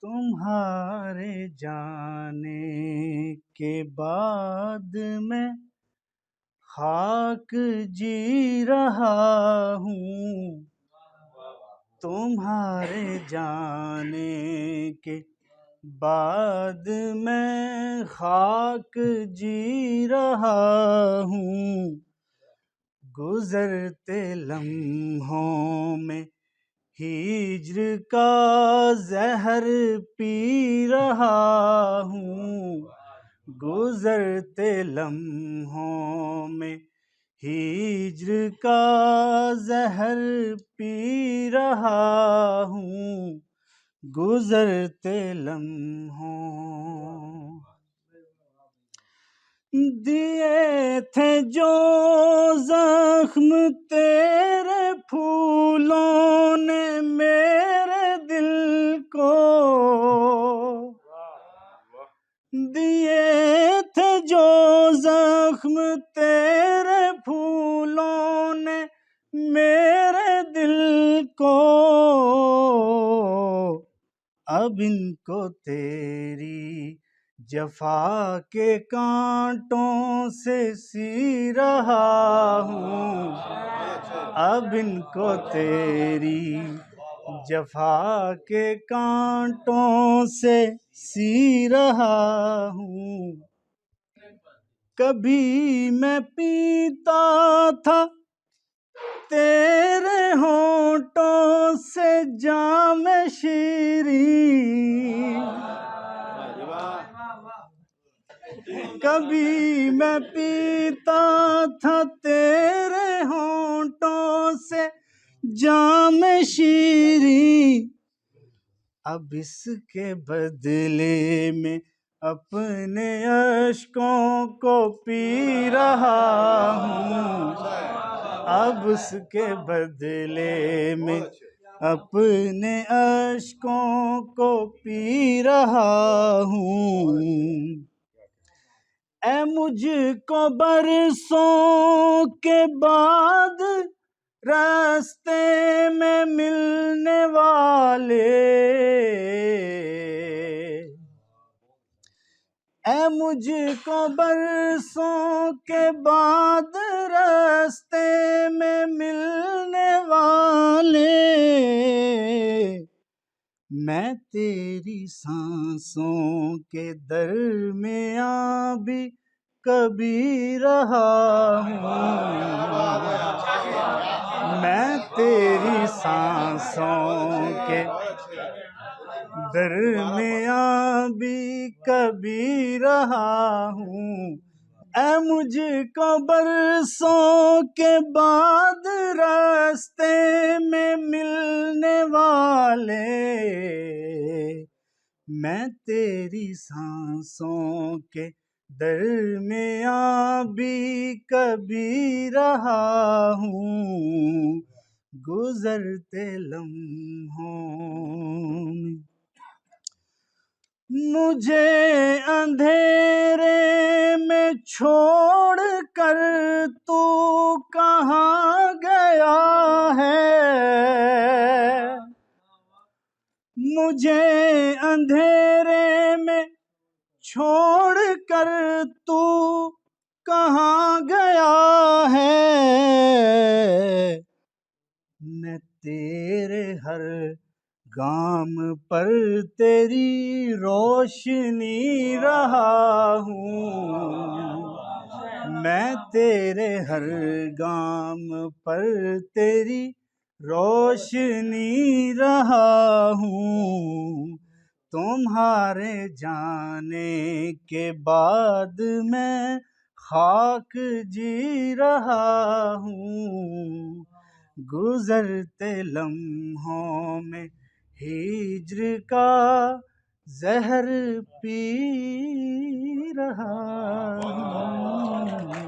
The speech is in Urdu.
تمہارے جانے کے بعد میں خاک جی رہا ہوں، تمہارے جانے کے بعد میں خاک جی رہا ہوں، گزرتے لمحوں میں ہجر کا زہر پی رہا ہوں، گزرتے لمحوں میں ہجر کا زہر پی رہا ہوں، گزرتے لمحوں دیے تھے جو زخم تیرے پھولوں نے میرے دل کو، دیے تھے جو زخم تیرے پھولوں نے میرے دل کو، اب ان کو تیری جفا کے کانٹوں سے سی رہا ہوں، اب ان کو تیری جفا کے کانٹوں سے سی رہا ہوں، کبھی میں پیتا تھا تیرے ہونٹوں سے جام شیریں، کبھی میں پیتا تھا تیرے ہونٹوں سے جام شیریں، اب اس کے بدلے میں اپنے اشکوں کو پی رہا ہوں، اب اس کے بدلے میں اپنے اشکوں کو پی رہا ہوں، اے مجھ کو برسوں کے بعد راستے میں ملنے والے، اے مجھ کو برسوں کے بعد راستے میں ملنے والے، میں تیری سانسوں کے درمیان بھی کبھی رہا ہوں، میں تیری سانسوں کے درمیان بھی کبھی رہا ہوں، اے مجھ کو برسوں کے بعد راستے میں ملنے والے، میں تیری سانسوں کے درمیان بھی کبھی رہا ہوں، گزرتے لمحوں میں مجھے اندھیرے میں چھوڑ کر تو کہاں گیا ہے، مجھے اندھیرے میں چھوڑ کر تو کہاں گیا ہے، میں تیرے ہر گام پر تیری روشنی رہا ہوں، میں تیرے ہر گام پر تیری روشنی رہا ہوں، تمہارے جانے کے بعد میں خاک جی رہا ہوں، گزرتے لمحوں میں ہجر کا زہر پی رہا ہوں۔